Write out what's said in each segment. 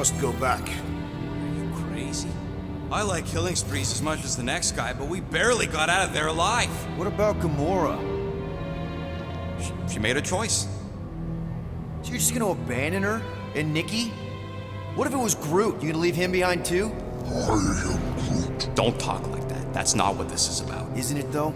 must go back. Are you crazy? I like killing sprees as much as the next guy, but we barely got out of there alive. What about Gamora? She made a choice. So you're just gonna abandon her? And Nikki? What if it was Groot? You gonna leave him behind too? I am Groot. Don't talk like that. That's not what this is about. Isn't it though?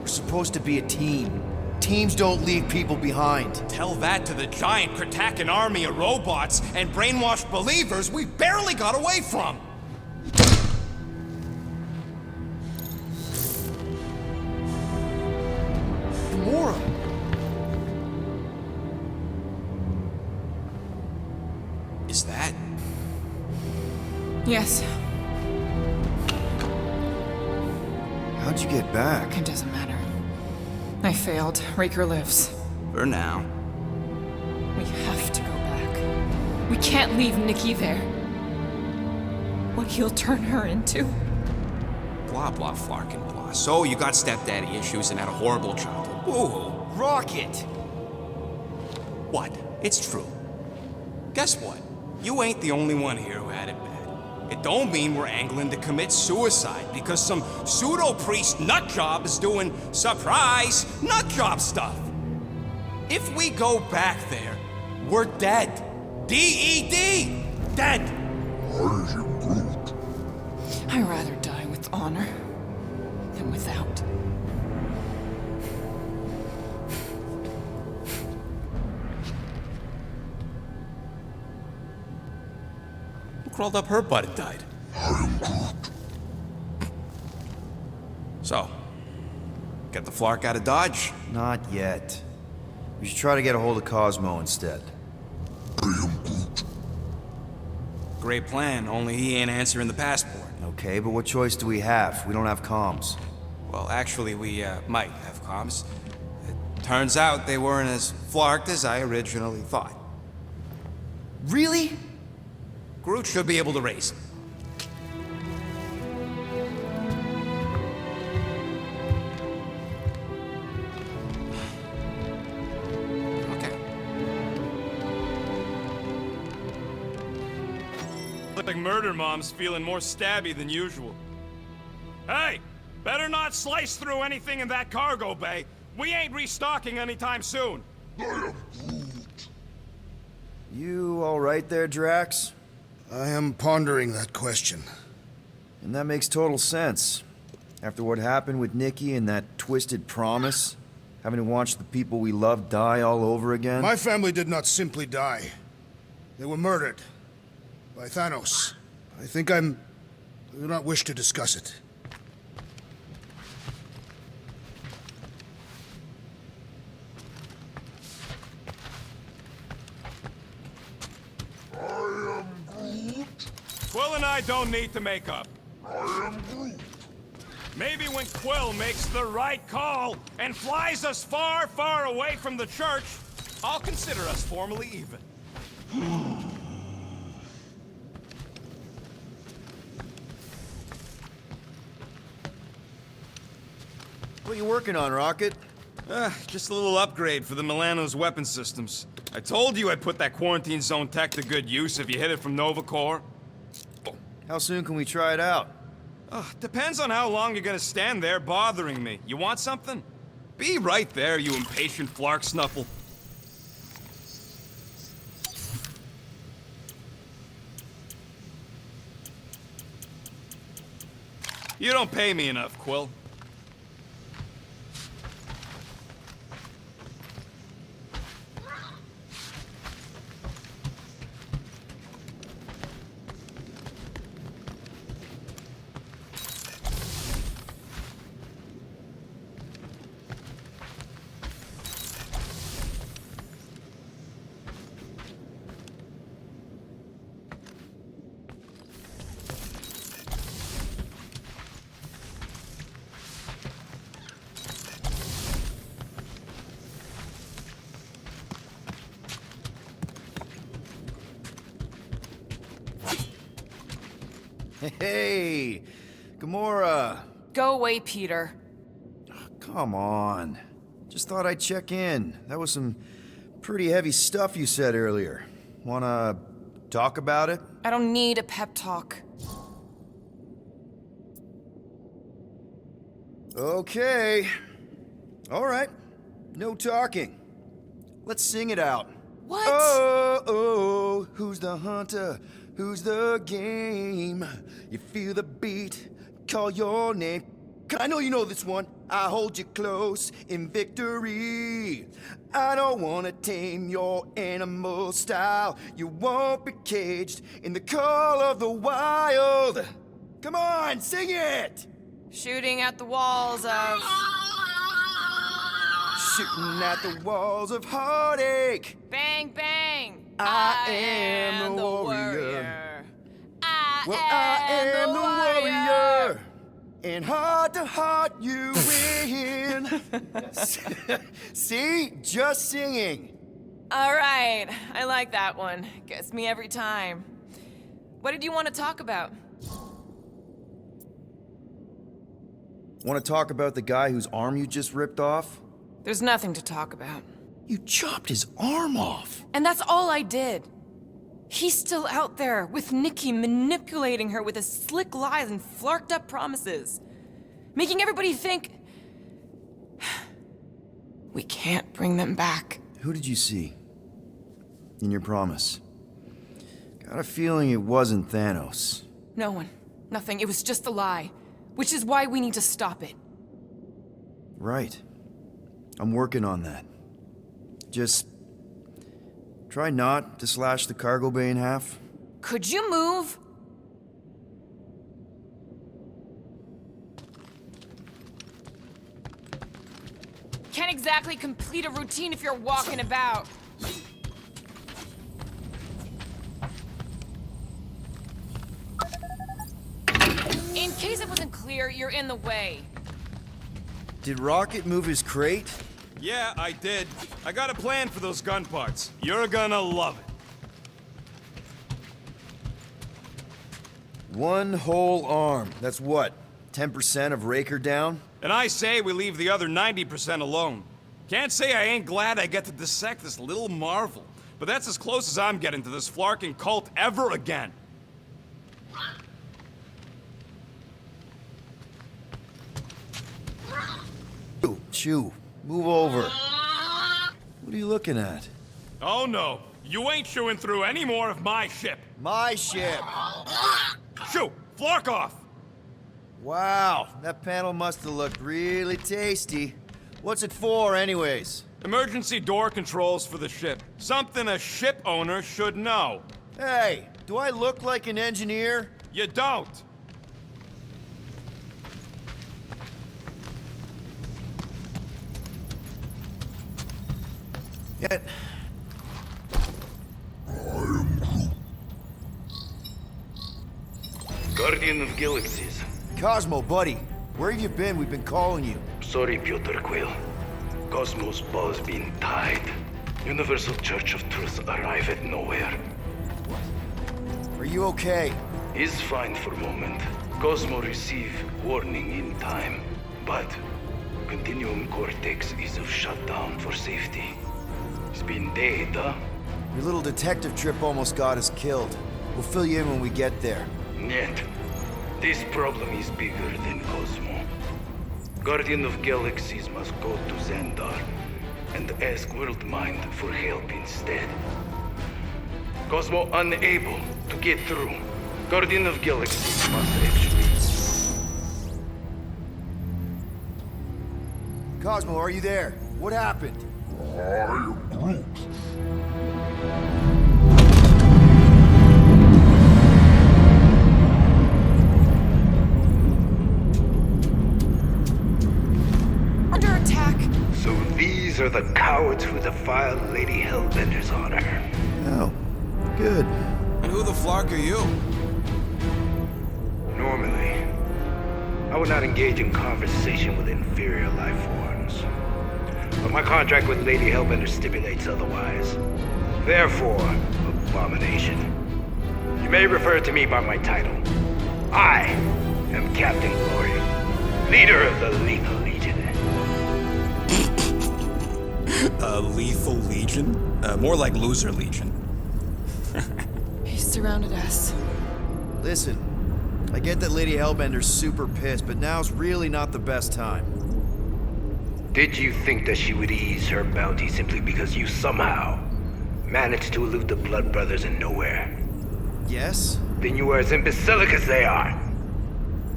We're supposed to be a team. Teams don't leave people behind. Tell that to the giant Kratakan army of robots and brainwashed believers we barely got away from. Gamora! Is that? Yes, How'd you get back? it doesn't matter. I failed. Raker lives. For now. We have to go back. We can't leave Nikki there. What he'll turn her into. Blah, blah, flarkin' blah. So you got stepdaddy issues and had a horrible childhood. Ooh. Rocket! What? It's true. Guess what? You ain't the only one here who had it bad. It don't mean we're angling to commit suicide because some pseudo-priest nutjob is doing surprise nutjob stuff. If we go back there, we're dead. D-E-D! Dead! I am Groot. I'd rather die with honor than without. Who crawled up her butt and died? I am Groot. So, get the Flark out of Dodge? Not yet. We should try to get a hold of Cosmo instead. I am Groot. Great plan, only he ain't answering the passport. Okay, but what choice do we have? We don't have comms. Well, actually, we might have comms. It turns out they weren't as flarked as I originally thought. Really? Groot should be able to raise him. Okay. Look like Murder Mom's feeling more stabby than usual. Hey! Better not slice through anything in that cargo bay. We ain't restocking anytime soon. I am Groot. You alright there, Drax? I am pondering that question. And that makes total sense. After what happened with Nikki and that twisted promise, having to watch the people we love die all over again. My family did not simply die. They were murdered. By Thanos. I do not wish to discuss it. I am Groot. Quill and I don't need to make up. I am Groot. Maybe when Quill makes the right call and flies us far, far away from the church, I'll consider us formally even. What are you working on, Rocket? Just a little upgrade for the Milano's weapon systems. I told you I'd put that quarantine zone tech to good use if you hit it from Nova Corps. How soon can we try it out? Depends on how long you're gonna stand there bothering me. You want something? Be right there, you impatient flark snuffle. You don't pay me enough, Quill. Hey, Gamora. Go away, Peter. Come on. Just thought I'd check in. That was some pretty heavy stuff you said earlier. Wanna Talk about it? I don't need a pep talk. Okay. All right. No talking. Let's sing it out. What? Oh, who's the hunter? Who's the game? You feel the beat, call your name. I know you know this one. I hold you close in victory. I don't wanna tame your animal style. You won't be caged in the call of the wild. Come on, sing it! Shooting at the walls of... Shooting at the walls of heartache. Bang, bang! I am the warrior. I am the warrior. And heart to heart you win. See? Just singing. All right, I like that one. Gets me every time. What did you want to talk about? Want to talk about the guy whose arm you just ripped off? There's nothing to talk about. You chopped his arm off. And that's all I did. He's still out there with Nikki manipulating her with his slick lies and flarked up promises. Making everybody think... we can't bring them back. Who did you see? In your promise? Got a feeling it wasn't Thanos. No one. Nothing. It was just a lie. Which is why we need to stop it. Right. I'm working on that. Just... try not to slash the cargo bay in half. Could you move? Can't exactly complete a routine if you're walking about. In case it wasn't clear, you're in the way. Did Rocket move his crate? Yeah, I did. I got a plan for those gun parts. You're gonna love it. One whole arm. That's what? 10% of Raker down? And I say we leave the other 90% alone. Can't say I ain't glad I get to dissect this little marvel, but that's as close as I'm getting to this flarking cult ever again. Chew. Move over. What are you looking at? Oh no, you ain't chewing through any more of my ship. My ship. Shoo, flark off! Wow, that panel must have looked really tasty. What's it for, anyways? Emergency door controls for the ship. Something a ship owner should know. Hey, do I look like an engineer? You don't. Yet. Guardian of Galaxies. Cosmo, buddy, where have you been? We've been calling you. Sorry, Piotr Quill. Cosmos ball's been tied. Universal Church of Truth arrive at nowhere. Are you okay? Is fine for moment. Cosmo receive warning in time. But Continuum Cortex is of shutdown for safety. It's been dead, huh? Your little detective trip almost got us killed. We'll fill you in when we get there. Yet, this problem is bigger than Cosmo. Guardian of Galaxies must go to Xandar and ask Worldmind for help instead. Cosmo unable to get through. Guardian of Galaxies must actually... Cosmo, are you there? What happened? I am Groot. Under attack. So these are the cowards who defiled Lady Hellbender's honor. Oh, good. And who the flark are you? Normally, I would not engage in conversation with inferior life forms. But my contract with Lady Hellbender stipulates otherwise. Therefore, abomination. You may refer to me by my title. I am Captain Glory, leader of the Lethal Legion. Lethal Legion? More like Loser Legion. He's surrounded us. Listen, I get that Lady Hellbender's super pissed, but now's really not the best time. Did you think that she would ease her bounty simply because you somehow managed to elude the Blood Brothers in nowhere? Yes? Then you are as imbecilic as they are.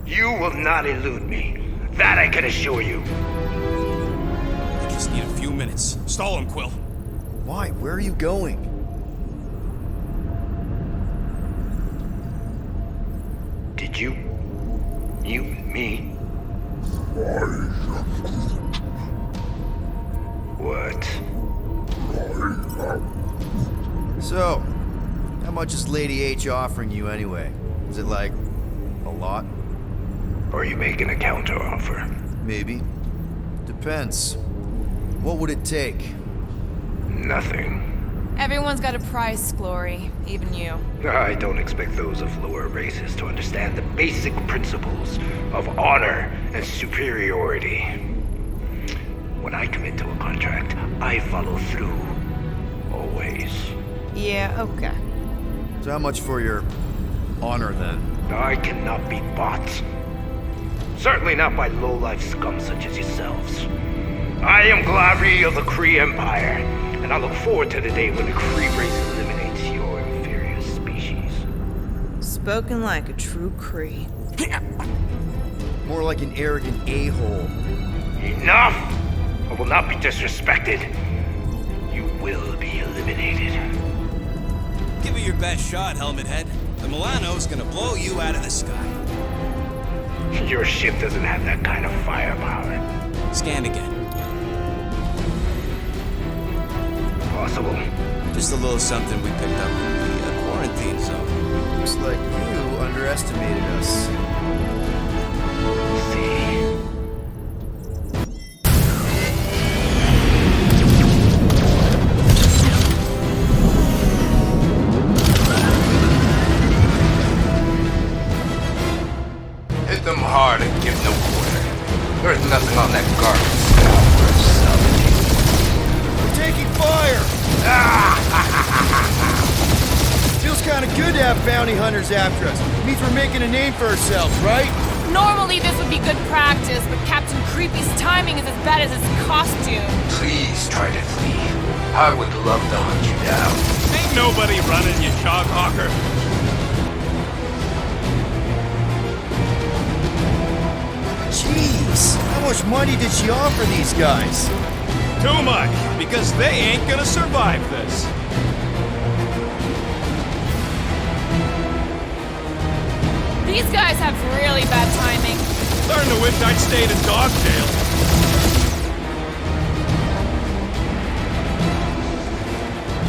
You will not elude me. That I can assure you. I just need a few minutes. Stall him, Quill. Why? Where are you going? Did you me? What? So, how much is Lady H offering you anyway? Is it like a lot? Are you making a counteroffer? Maybe. Depends. What would it take? Nothing. Everyone's got a price, Glory. Even you. I don't expect those of lower races to understand the basic principles of honor and superiority. When I commit to a contract, I follow through. Always. Yeah, okay. So how much for your honor then? I cannot be bought. Certainly not by low-life scum such as yourselves. I am Glari of the Kree Empire, and I look forward to the day when the Kree race eliminates your inferior species. Spoken like a true Kree. More like an arrogant a-hole. Enough! I will not be disrespected. You will be eliminated. Give it your best shot, Helmet Head. The Milano's gonna blow you out of the sky. Your ship doesn't have that kind of firepower. Scan again. Possible. Just a little something we picked up in the quarantine zone. Looks like you underestimated us. See. Hit them hard and give no quarter. There's nothing on that garbage scout worth salvaging. We're taking fire! Feels kind of good to have bounty hunters after us. Means we're making a name for ourselves, right? Normally this would be good practice, but Captain Creepy's timing is as bad as his costume. Please try to flee. I would love to hunt you down. Ain't nobody running, you shoghawker. Jeez, how much money did she offer these guys? Too much, because they ain't gonna survive this. These guys have really bad timing. Starting to wish I'd stayed in dog jail.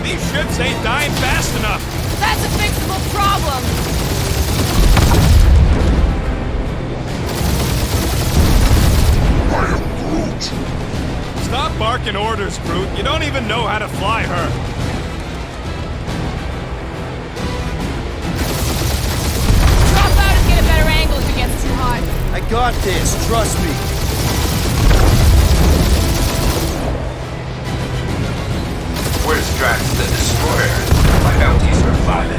These ships ain't dying fast enough. That's a fixable problem. I am Groot. Stop barking orders, Groot. You don't even know how to fly her. Drop out and get a better angle if it gets too hot. I got this, trust me. Where's Drax the Destroyer? My bounties are 5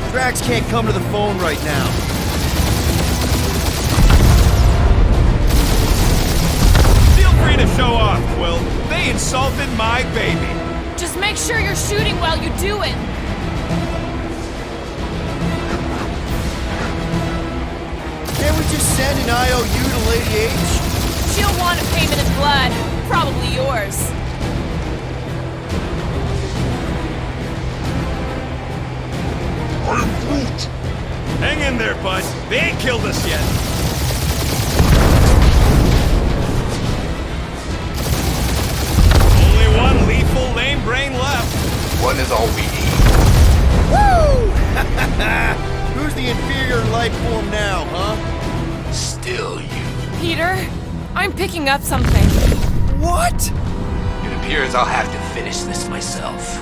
FU. Drax can't come to the phone right now. Feel free to show off, Quill. They insulted my baby. Just make sure you're shooting while you do it. Can't we just send an IOU to Lady H? She'll want a payment in blood. Probably yours. I am Groot. Hang in there, bud. They ain't killed us yet. Only one lethal lame brain left. One is all we need. Woo! Who's the inferior life form now, huh? Still you. Peter, I'm picking up something. What? It appears I'll have to finish this myself.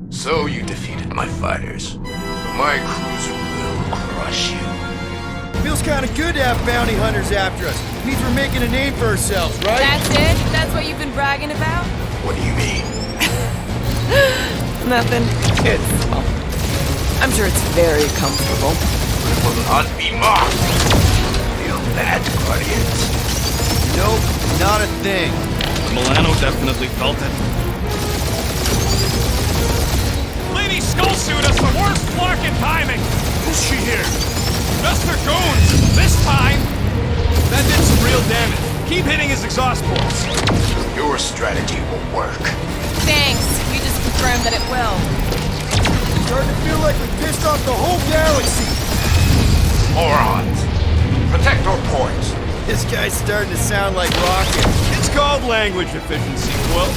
So you defeated my fighters. My cruiser will crush you. Feels kind of good to have bounty hunters after us. Means we're making a name for ourselves, right? That's it? That's what you've been bragging about? What do you mean? Nothing. It's small. I'm sure it's very comfortable. It will not be mocked. Feel that, Guardians? Nope, not a thing. Milano definitely felt it. Lady Skullsuit has the worst luck and timing. Who's she here? Just her goons. This time, that did some real damage. Keep hitting his exhaust ports. Your strategy will work. Thanks. You just confirmed that it will. Starting to feel like we pissed off the whole galaxy. Morons. Protect our ports. This guy's starting to sound like Rocket. It's called language efficiency, Quill.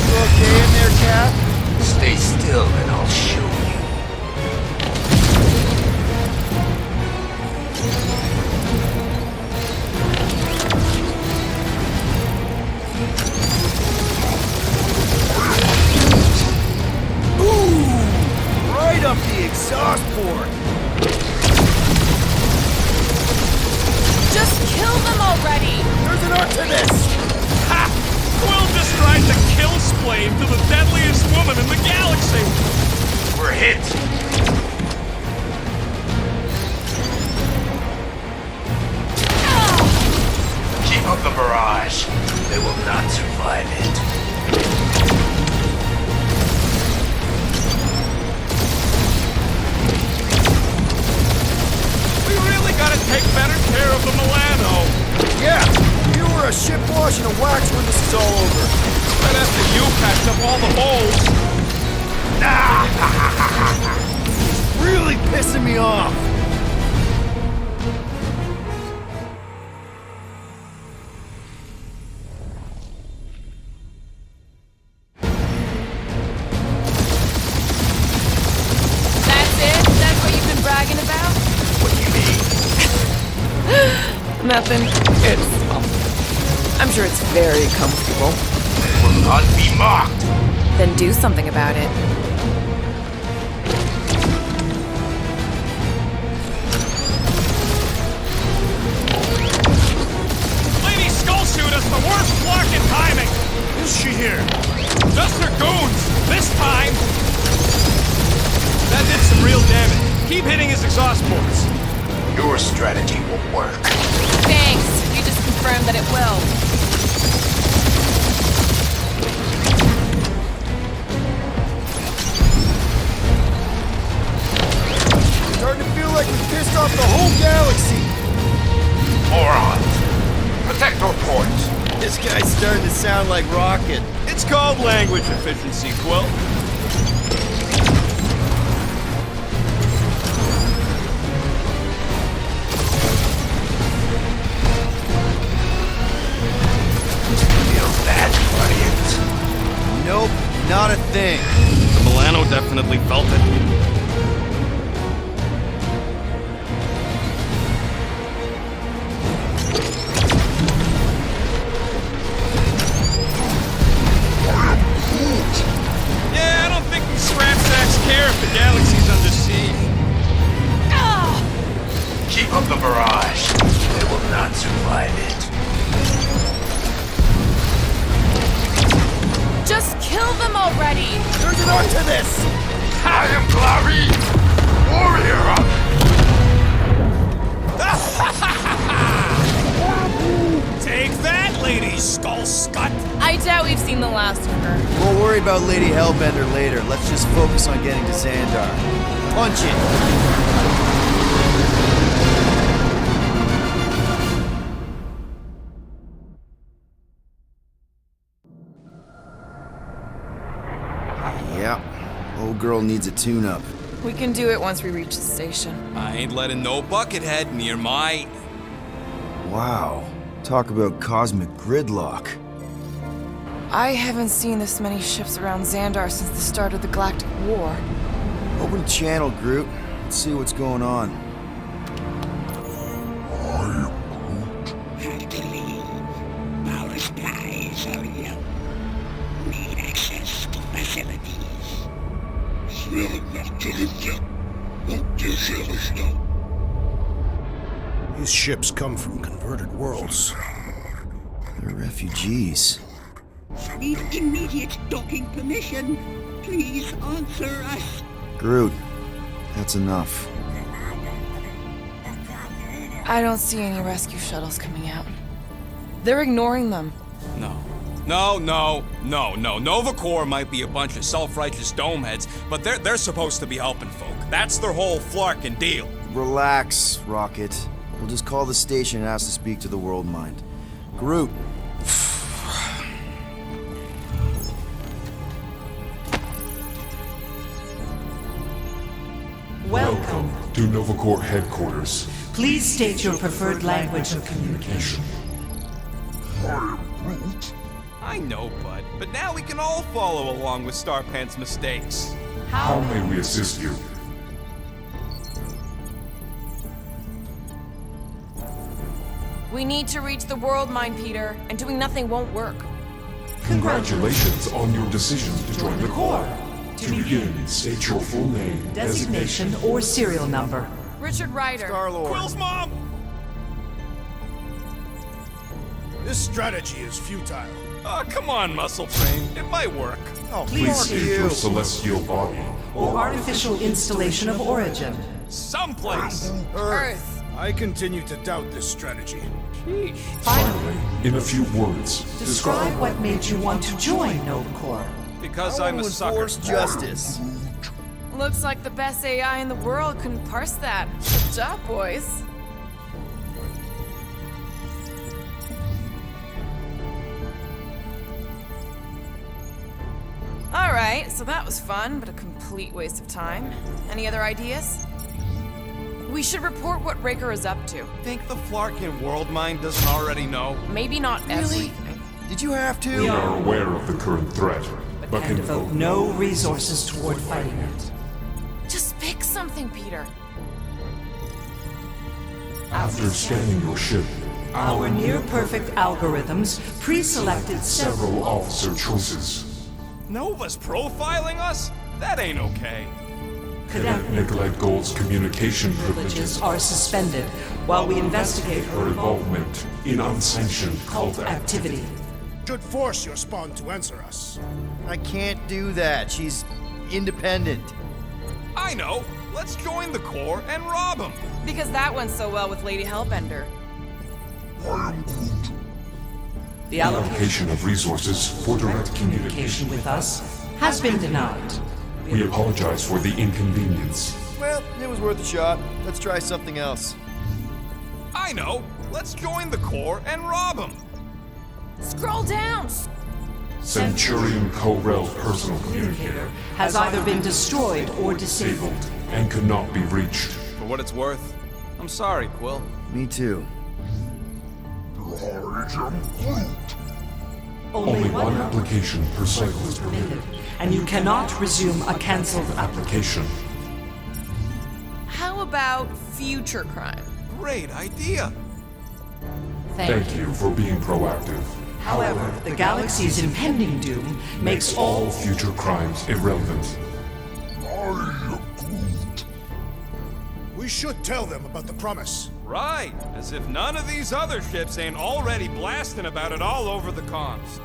You okay in there, Cap? Stay still and I'll show you. Right up the exhaust port. Just kill them already! There's an art to this. Ha! Quill just tried to kill Splane to the deadliest woman in the galaxy! We're hit. Keep up the barrage. They will not survive it. We really gotta take better care of the Milano. Yeah, you were a ship wash and a wax when this is all over. Right after you patched up all the holes. Really pissing me off. That's it? That's what you've been bragging about? What do you mean? Nothing. I'm sure it's very comfortable. It will not be mocked. Then do something about it. Lady Skullsuit has the worst luck and timing. Who's she here? Just her goons. This time, that did some real damage. Keep hitting his exhaust ports. Your strategy will work. Thanks. You just confirmed that it will. Starting to feel like we pissed off the whole galaxy. Morons. Protect our ports. This guy's starting to sound like Rocket. It's called language efficiency, Quill. Feel that, Guardians? Nope, not a thing. The Milano definitely felt it. Yeah, I don't think these scrap sacks care if the galaxy's under siege. Keep up the barrage. They will not survive it. Just kill them already! There's an art to this. I am Clary, warrior. Take that, Lady Skullscut! I doubt we've seen the last of her. We'll worry about Lady Hellbender later. Let's just focus on getting to Xandar. Punch it. Yeah, old girl needs a tune-up. We can do it once we reach the station. I ain't letting no buckethead near my... Wow, talk about cosmic gridlock. I haven't seen this many ships around Xandar since the start of the Galactic War. Open the channel, Groot. Let's see what's going on. Have to leave. Our supplies are low. Need access to facilities. Smerigt nach Tillitja und der Sheriff. These ships come from converted worlds. They're refugees. Need immediate docking permission. Please answer us. Groot, that's enough. I don't see any rescue shuttles coming out. They're ignoring them. No. Nova Corps might be a bunch of self-righteous domeheads, but they're supposed to be helping folk. That's their whole flarkin' deal. Relax, Rocket. We'll just call the station and ask to speak to the Worldmind. Groot. Welcome to Nova Corps headquarters. Please state your preferred language of communication. I know, bud, but now we can all follow along with Starpant's mistakes. How may we assist you? We need to reach the Worldmind, Peter, and doing nothing won't work. Congratulations on your decision to join the Corps. To begin, state your full name, designation, or serial number. Richard Ryder. Star-Lord. Quill's mom! This strategy is futile. Oh, come on, Muscle Train. It might work. Oh, Please fuck state you. your celestial body. Or artificial installation of origin. Someplace. Earth. I continue to doubt this strategy. Finally, in a few words, Describe what made you want to join Nova Corps. Because I I'm a want to sucker. enforce justice. Looks like the best AI in the world couldn't parse that. Good job, boys. Alright, so that was fun, but a complete waste of time. Any other ideas? We should report what Raker is up to. Think the Flarkin Worldmind doesn't already know? Maybe not everything. Did you have to? we are aware of the current threat, but And can devote no resources toward fighting it. Just pick something, Peter. After scanning your ship, Our near-perfect algorithms pre-selected several officer choices. Nova's profiling us? That ain't okay. cadet Nicolette Gold's communication privileges are suspended while we investigate her her involvement in unsanctioned cult activity. Should force your spawn to answer us. I can't do that. She's independent. I know. Let's join the Corps and rob them. Because that went so well with Lady Hellbender. The allocation allocation of resources for direct communication. with us has been denied. We apologize for the inconvenience. Well, it was worth a shot. Let's try something else. I know. Let's join the Corps and rob them. Scroll down! Centurion Co-Rel's personal communicator Has either been destroyed or disabled. and could not be reached. For what it's worth, I'm sorry, Quill. Me too. Only one application per cycle is permitted. And you cannot resume a cancelled Application. How about future crime? Great idea. Thank you for being proactive. However, the galaxy's impending doom makes All future crimes irrelevant. We should tell them about the promise. Right. As if none of these other ships ain't already blasting about it all over the comms.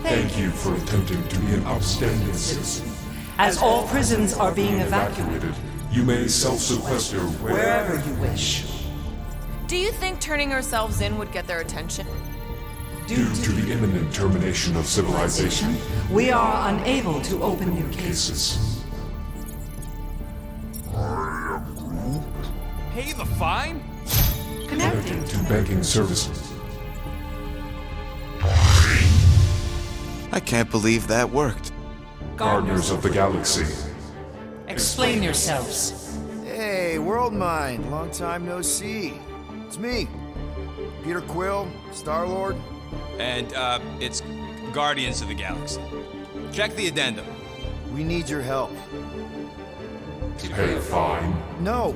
Thank you for attempting to be an upstanding citizen. As all prisons are being evacuated Evacuated, you may self-sequester wherever you wish. Do you think turning ourselves in would get their attention? Due to the imminent termination of civilization, We are unable to open new cases. cases. Pay the fine? Connecting To banking services. I can't believe that worked. Gardeners of the Galaxy. Explain yourselves. Hey, Worldmind. Long time no see. It's me. Peter Quill, Star-Lord. And, it's Guardians of the Galaxy. Check the addendum. We need your help. Pay a fine. No.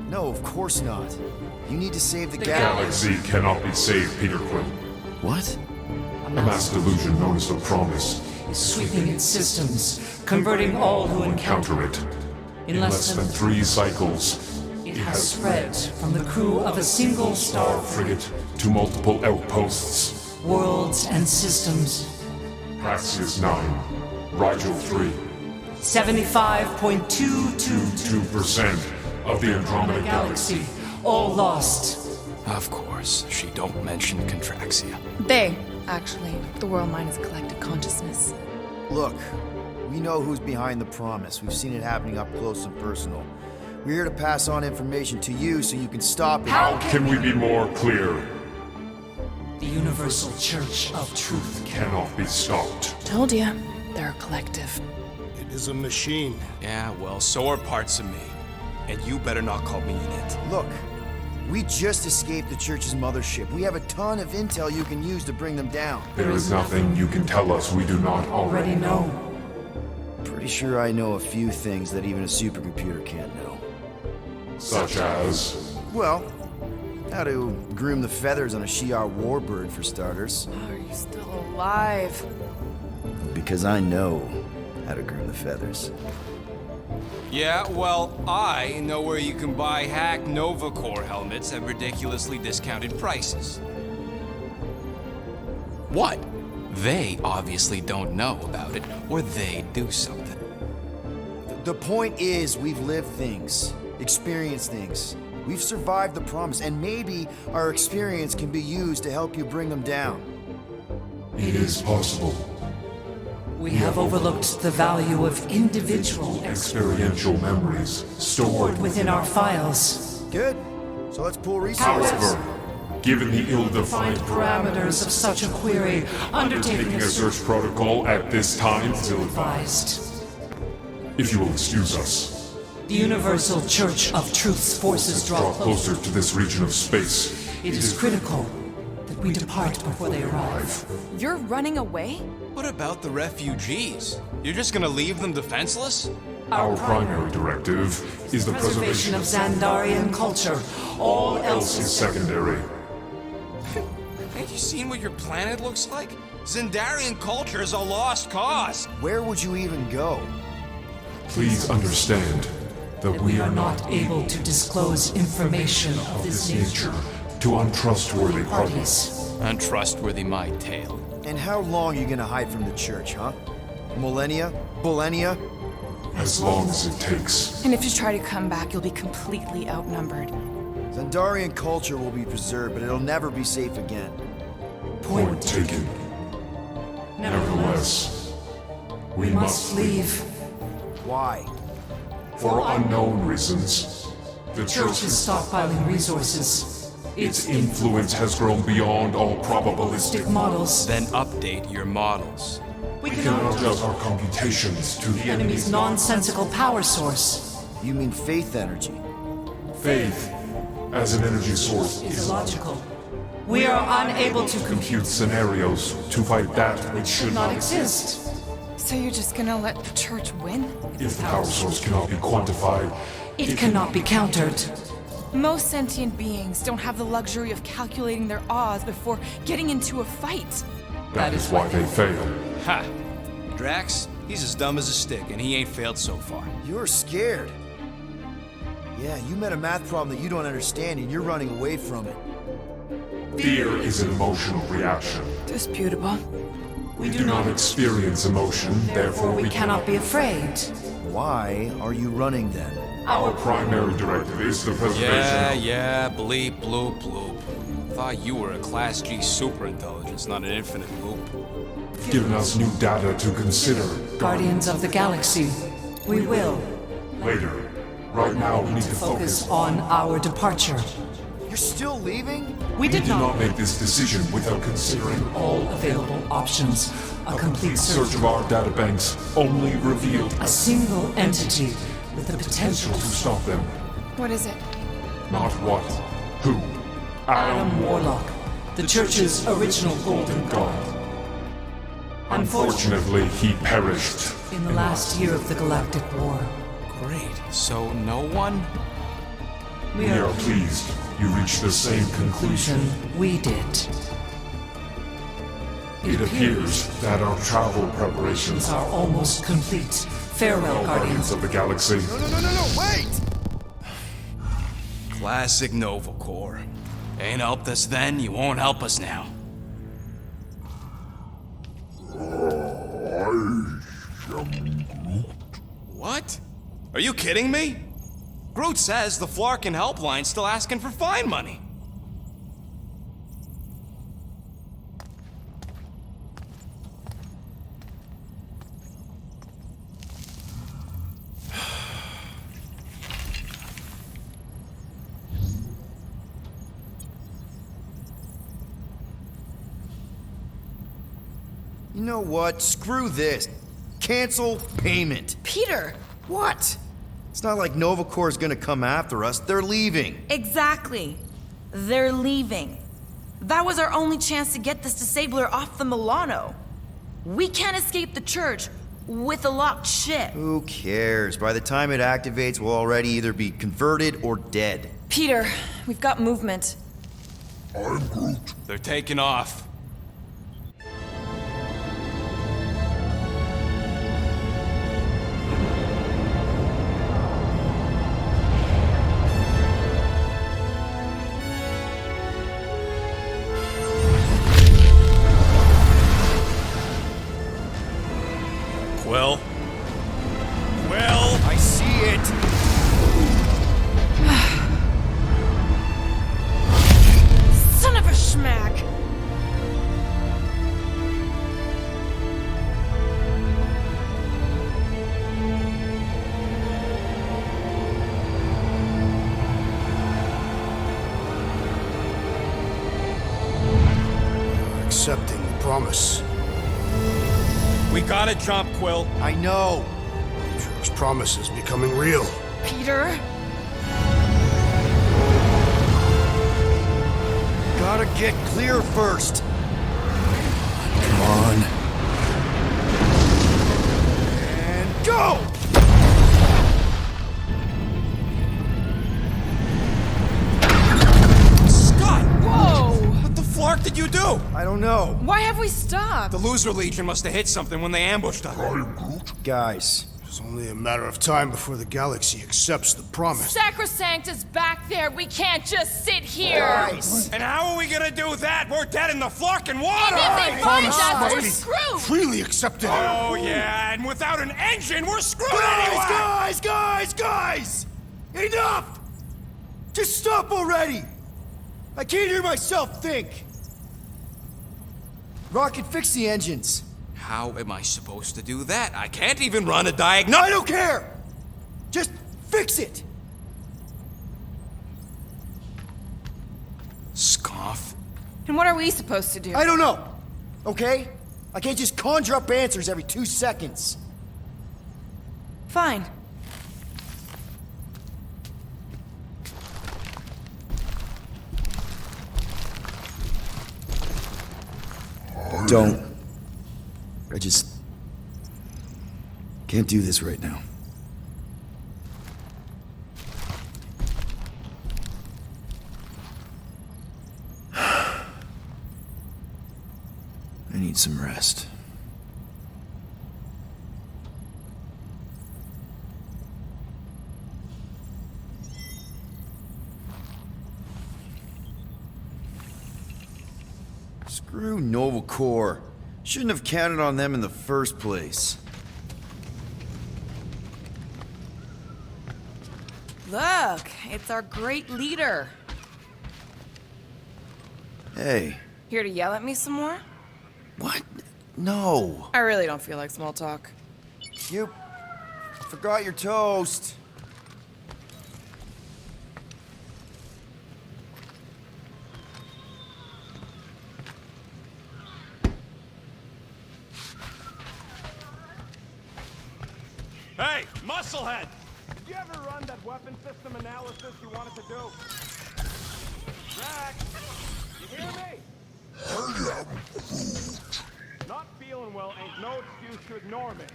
No, of course not. You need to save the galaxy. Galaxy cannot be saved, Peter Quill. What? A mass delusion known as the Promise. Sweeping its systems, converting all who encounter Counter it. In less than 3 cycles, it It has spread from the crew of a single star frigate to multiple outposts. Worlds and systems. Praxis 9, Rigel 3. 75.222% 2% of the Andromeda Galaxy. all lost. Of course, she don't mention Contraxia. They, actually. The Worldmind is a collective consciousness. Look, we know who's behind the promise. We've seen it happening up close and personal. We're here to pass on information to you so you can stop it. How can we be more clear? The Universal Church of Truth Cannot be stopped. Told ya. They're a collective. It is a machine. Yeah, well, so are parts of me. And you better not call me in it. Look, we just escaped the Church's mothership. We have a ton of intel you can use to bring them down. There is nothing you can tell us we do not already already know. Pretty sure I know a few things that even a supercomputer can't know. Such as... Well, how to groom the feathers on a Shi'ar warbird, for starters. Are you still alive? Because I know how to groom the feathers. Yeah, well, I know where you can buy hack Nova Core helmets at ridiculously discounted prices. What? They obviously don't know about it, or they do something. The point is, we've lived things, experienced things. We've survived the promise, and maybe our experience can be used to help you bring them down. It is possible. We have overlooked the value of individual Experiential memories stored within our files. Good. So let's pull resources. However, given the ill-defined Parameters of such a query, undertaking a search protocol at this time is advised. If you will excuse us, The Universal Church of Truth's forces draw draw closer. closer to this region of space. It is critical that we depart before they arrive. You're running away? What about the refugees? You're just gonna leave them defenseless? Our primary directive is the Preservation of Xandarian culture. All else is secondary. Ain't you seen what your planet looks like? Xandarian culture is a lost cause. Where would you even go? Please understand that we are not able to disclose information of this nature to untrustworthy parties. Untrustworthy my tale. And how long are you gonna hide from the Church, huh? Millennia? Millennia? As long as it takes. And if you try to come back, you'll be completely outnumbered. Xandarian culture will be preserved, but it'll never be safe again. Point taken. Nevertheless, we must leave. Why? For unknown reasons. The Church is stockpiling resources. Its influence has grown beyond all probabilistic Models. Then update your models. We We cannot adjust our computations to the enemy's nonsensical power source. You mean faith energy? faith as an energy source Is illogical. We are unable to compute scenarios to fight that which should not not exist. So you're just gonna let the Church win? If the power source cannot be quantified, It cannot be countered. Most sentient beings don't have the luxury of calculating their odds before getting into a fight. that is why they fail. Ha! Drax, he's as dumb as a stick, and he ain't failed so far. You're scared. Yeah, you met a math problem that you don't understand and you're running away from it. Fear is an emotional reaction. Disputable. We do not experience emotion, therefore we Cannot be afraid. Why are you running then? Our primary directive is the preservation Yeah, bleep, bloop, bloop. Thought you were a Class G superintelligence, not an infinite loop. of giving us new data to consider. Guardians of the Galaxy. We will Later. Right now we need to focus. focus on our departure. You're still leaving? We We did did not not make this decision without considering all available options. A complete search search of our databanks only revealed a single entity with the potential to stop them. What is it? Not what, who. Adam Warlock, the Church's original golden god. Unfortunately, he perished. In the last year of the Galactic War, Great. So no one? we We are are pleased you reached the same conclusion. we did. It appears that our travel preparations Are almost complete. Farewell, Guardians Guardians. of the Galaxy. No, wait! Classic Nova Corps. Ain't helped us then, you won't help us now. What? Are you kidding me? Groot says the Flarkin helpline's still asking for fine money. You know what? Screw this. Cancel payment. Peter! What? It's not like Nova Corps is gonna come after us. They're leaving. Exactly. They're leaving. That was our only chance to get this disabler off the Milano. We can't escape the church with a locked ship. Who cares? By the time it activates, we'll already either be converted or dead. Peter, we've got movement. I'm Groot. They're taking off. Quill? Quill? I see it. Son of a schmack! You're accepting the promise. We gotta jump, Quill. I know. Kyushiro's promise is becoming real. Peter? Gotta get clear first. Come on. And go! Scott! Whoa! What the flark did you do? I don't know. Why have we stopped? The Loser Legion must have hit something when they ambushed us. Guys. It's only a matter of time before the galaxy accepts the promise. Sacrosanct is back there. We can't just sit here. Guys. And how are we gonna do that? We're dead in the Flarkin' water! And if they find Promise us, must we're be screwed. freely accepted. Oh, yeah, and without an engine, we're screwed Guys, anyway! guys! Enough! Just stop already! I can't hear myself think. Rocket, fix the engines. How am I supposed to do that? I can't even run a I diagnostic. don't care! Just fix it! Scoff. And what are we supposed to do? I don't know, okay? I can't just conjure up answers every 2 seconds. Fine. Don't. I just can't do this right now. I need some rest. Screw Nova Corps. Shouldn't have counted on them in the first place. Look, it's our great leader. Hey. Here to yell at me some more? What? No. I really don't feel like small talk. You forgot your toast. Hey, Musclehead! Did you ever run that weapon system analysis you wanted to do? Drax! You hear me? I am Groot. Not feeling well ain't no excuse to ignore me.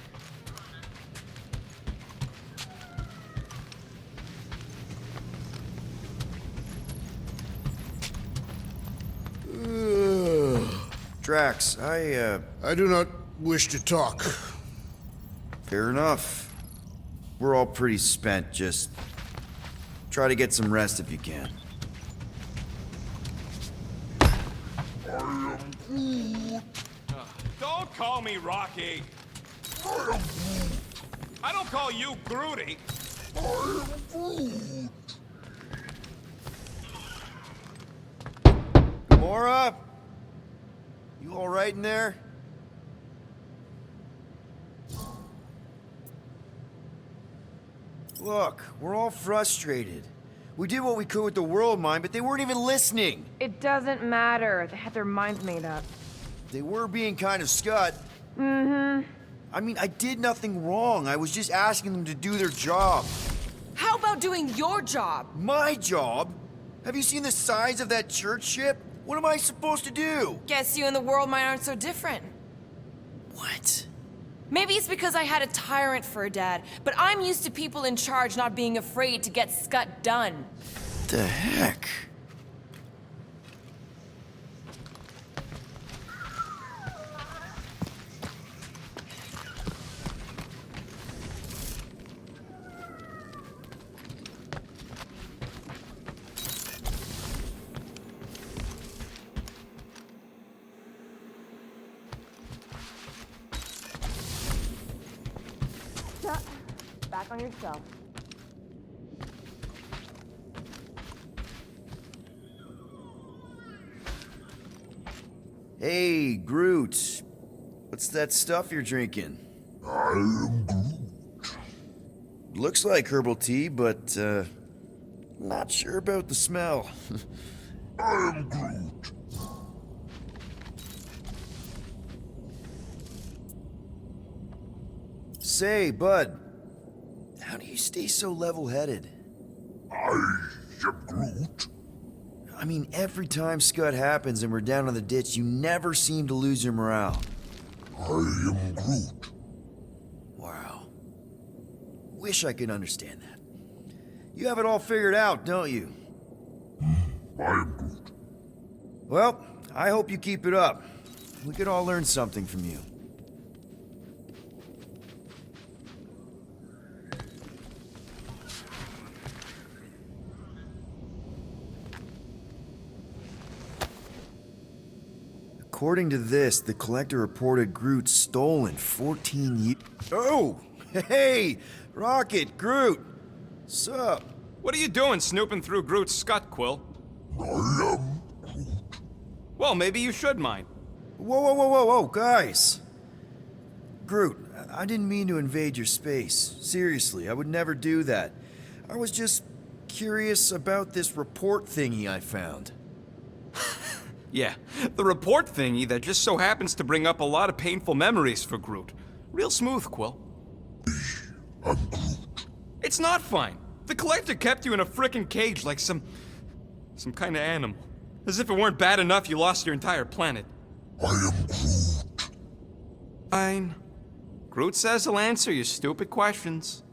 Drax, I do not wish to talk. fair enough. We're all pretty spent just Try to get some rest if you can. Don't call me Rocky. I don't call you Grooty. Gamora? You alright in there? Look, we're all frustrated. We did what we could with the Worldmind, but they weren't even listening. It doesn't matter. They had their minds made up. They were being kind of scut. Mm-hmm. I mean, I did nothing wrong. I was just asking them to do their job. How about doing your job? My job? Have you seen the size of that church ship? What am I supposed to do? Guess you and the Worldmind aren't so different. What? Maybe it's because I had a tyrant for a dad, but I'm used to people in charge not being afraid to get scut done. The heck? Back on yourself. Hey, Groot. What's that stuff you're drinking? I am Groot. Looks like herbal tea, but, not sure about the smell. I am Groot. Say, bud, how do you stay so level-headed? I am Groot. I mean, every time Scud happens and we're down in the ditch, you never seem to lose your morale. I am Groot. Wow. Wish I could understand that. You have it all figured out, don't you? I am Groot. Well, I hope you keep it up. We could all learn something from you. According to this, the Collector reported Groot stolen 14 years. Oh! Hey! Rocket, Groot! Sup? What are you doing snooping through Groot's scut, Quill? I am Groot. Well, maybe you should mind. Whoa, guys! Groot, I didn't mean to invade your space. Seriously, I would never do that. I was just curious about this report thingy I found. Yeah, the report thingy that just so happens to bring up a lot of painful memories for Groot. Real smooth, Quill. I'm Groot. It's not fine. The Collector kept you in a frickin' cage like some kind of animal. As if it weren't bad enough you lost your entire planet. I am Groot. Fine. Groot says he'll answer your stupid questions.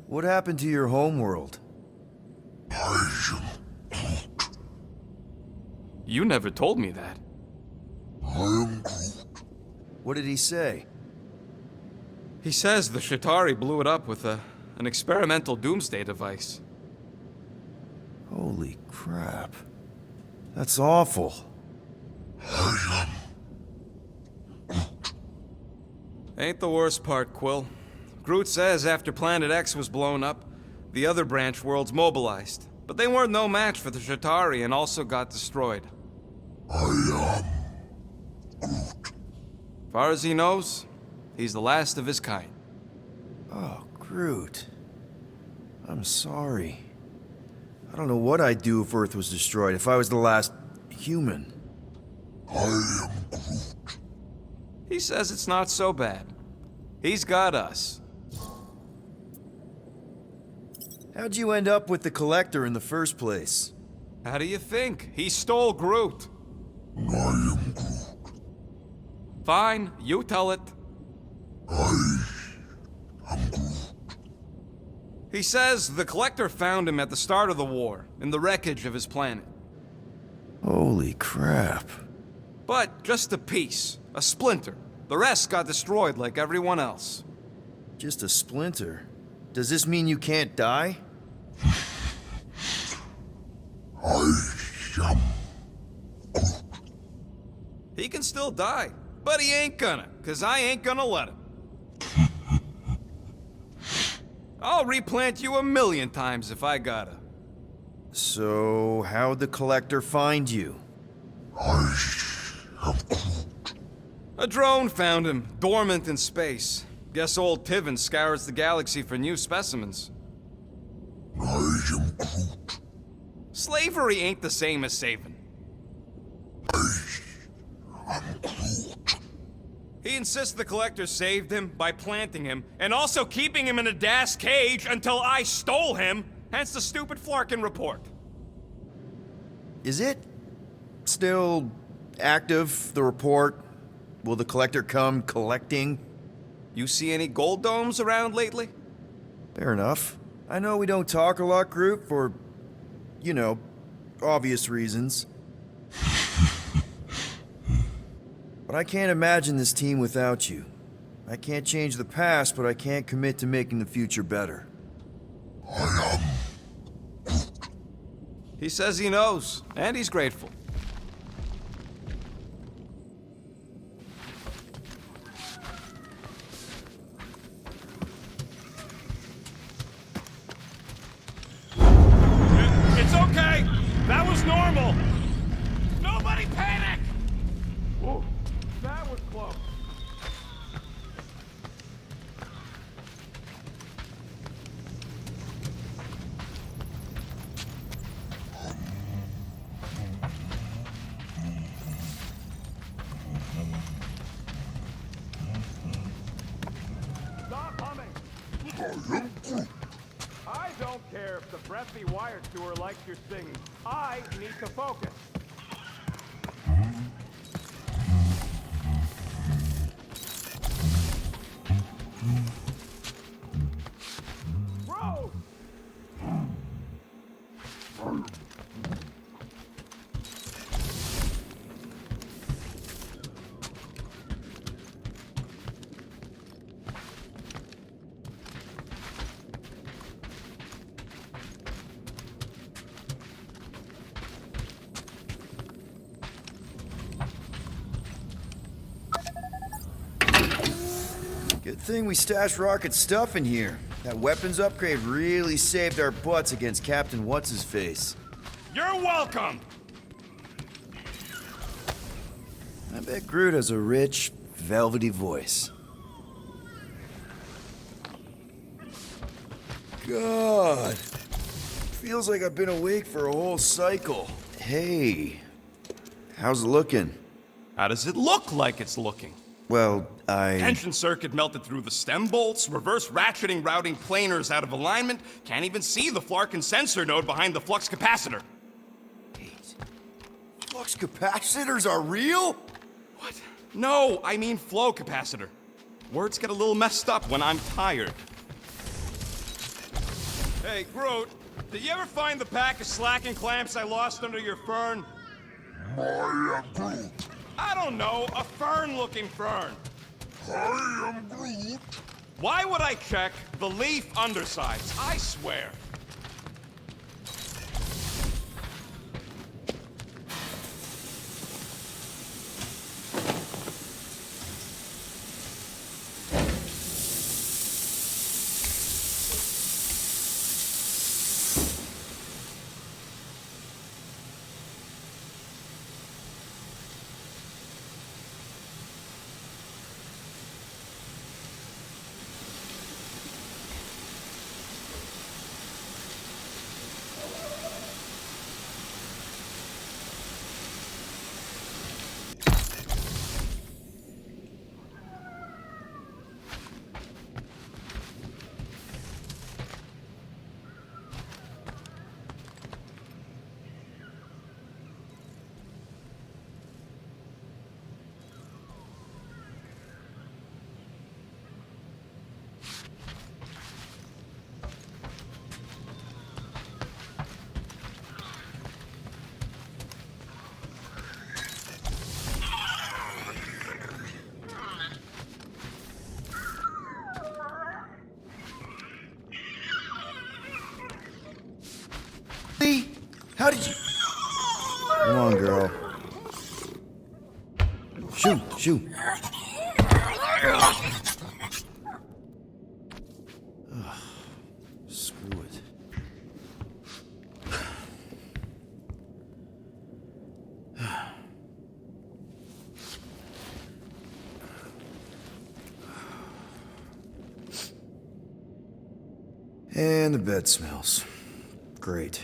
What happened to your homeworld? I am Groot. You never told me that. I am Groot. What did he say? He says the Shatari blew it up with an experimental doomsday device. Holy crap. That's awful. I am Groot. Ain't the worst part, Quill. Groot says after Planet X was blown up, the other branch worlds mobilized. But they weren't no match for the Shatari and also got destroyed. I am Groot. Far as he knows, he's the last of his kind. Oh, Groot. I'm sorry. I don't know what I'd do if Earth was destroyed, if I was the last human. I am Groot. He says it's not so bad. He's got us. How'd you end up with the Collector in the first place? How do you think? He stole Groot. I am Groot. Fine, you tell it. I am Groot. He says the Collector found him at the start of the war, in the wreckage of his planet. Holy crap. But just a piece, a splinter. The rest got destroyed like everyone else. Just a splinter. Does this mean you can't die? I am Groot. He can still die, but he ain't gonna, 'cause I ain't gonna let him. I'll replant you 1,000,000 times if I gotta. So, how'd the Collector find you? I am Groot. A drone found him, dormant in space. Guess old Tiven scours the galaxy for new specimens. I am Groot. Slavery ain't the same as saving. I'm Groot. He insists the Collector saved him by planting him, and also keeping him in a das cage until I stole him, hence the stupid Flarkin report. Is it still active, the report? Will the Collector come collecting? You see any gold domes around lately? Fair enough. I know we don't talk a lot, Groot, for, you know, obvious reasons. But I can't imagine this team without you. I can't change the past, but I can't commit to making the future better. I am. He says he knows, and he's grateful. It's okay. That was normal. Nobody panic! Whoa, that was close. Stop humming. I am Groot. I don't care if the breathy wire tour likes your singing. I need to focus. Bro! Good thing we stashed Rocket stuff in here. That weapons upgrade really saved our butts against Captain What's-His-Face. You're welcome! I bet Groot has a rich, velvety voice. God. Feels like I've been awake for a whole cycle. Hey. How's it looking? How does it look like it's looking? Well, Tension circuit melted through the stem bolts, reverse ratcheting routing planers out of alignment, can't even see the Flarkin sensor node behind the flux capacitor. Wait. Flux capacitors are real? What? No, I mean flow capacitor. Words get a little messed up when I'm tired. Hey, Groot, did you ever find the pack of slacking clamps I lost under your fern? I am Groot. I don't know, a fern-looking fern. I am Groot. Why would I check the leaf undersides? I swear. How did you... Come on, girl. Shoot. Ugh, screw it. And the bed smells. Great.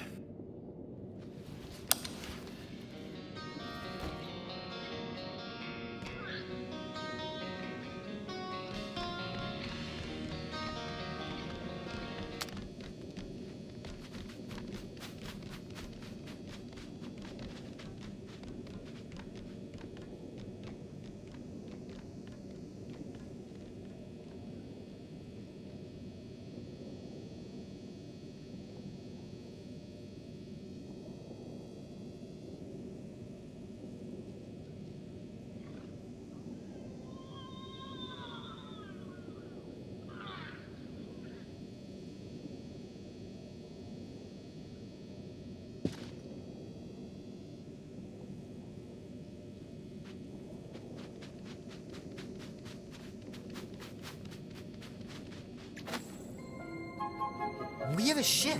We have a ship.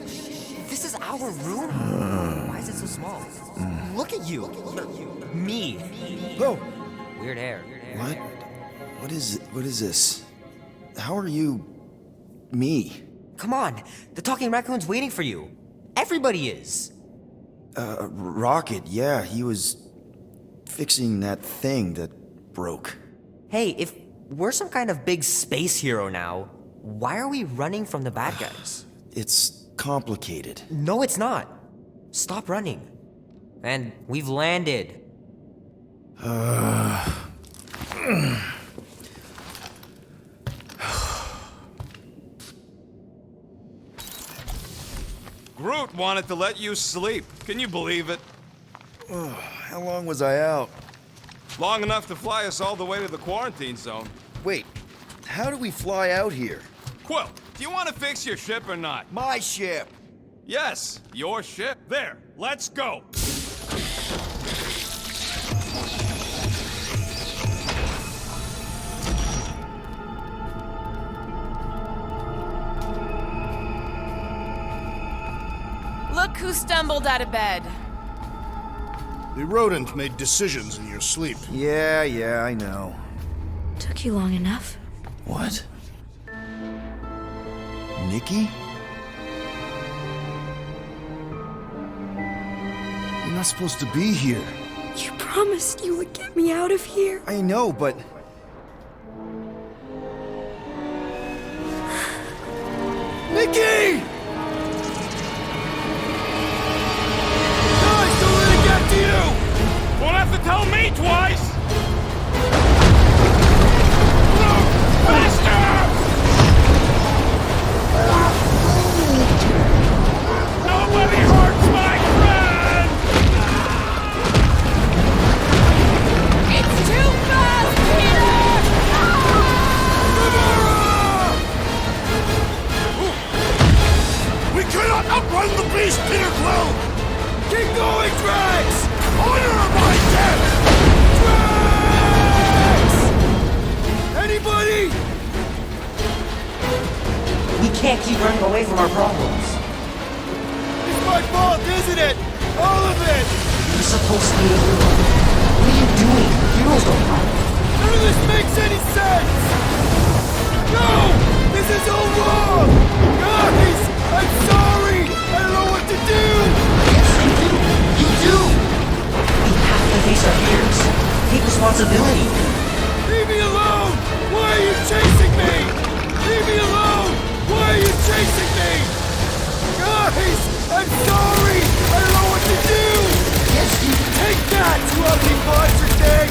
This is our room? Why is it so small? Look at you. Me. Oh. Weird hair. What? What is this? How are you... me? Come on. The talking raccoon's waiting for you. Everybody is. Rocket, yeah, he was fixing that thing that broke. Hey, if we're some kind of big space hero now, why are we running from the bad guys? It's complicated. No, it's not. Stop running. And we've landed. Groot wanted to let you sleep. Can you believe it? How long was I out? Long enough to fly us all the way to the quarantine zone. Wait, how do we fly out here? Quill, do you want to fix your ship or not? My ship! Yes, your ship. There, let's go. Look who stumbled out of bed. The rodent made decisions in your sleep. Yeah, I know. Took you long enough. What? Nikki? You're not supposed to be here. You promised you would get me out of here. I know, but... Nikki! Guys, don't let it get to you! Won't have to tell me twice! No! Faster! Nobody hurts my friend! It's too fast, Peter! We cannot outrun the beast, Peter Quill! Keep going, Drax! Honor my death! Drax! Anybody? We can't keep running away from our problems. It's my fault, isn't it? All of it! You're supposed to be a hero. What are you doing? Heroes don't fight. None of this makes any sense! No! This is all wrong! Guys! I'm sorry! I don't know what to do! Yes, you do. You do! We have to face our fears. Take responsibility. Leave me alone! Why are you chasing me? Leave me alone! Why are you chasing me? Guys! I'm sorry! I don't know what to do! Yes, you Take that, you ugly monster thing!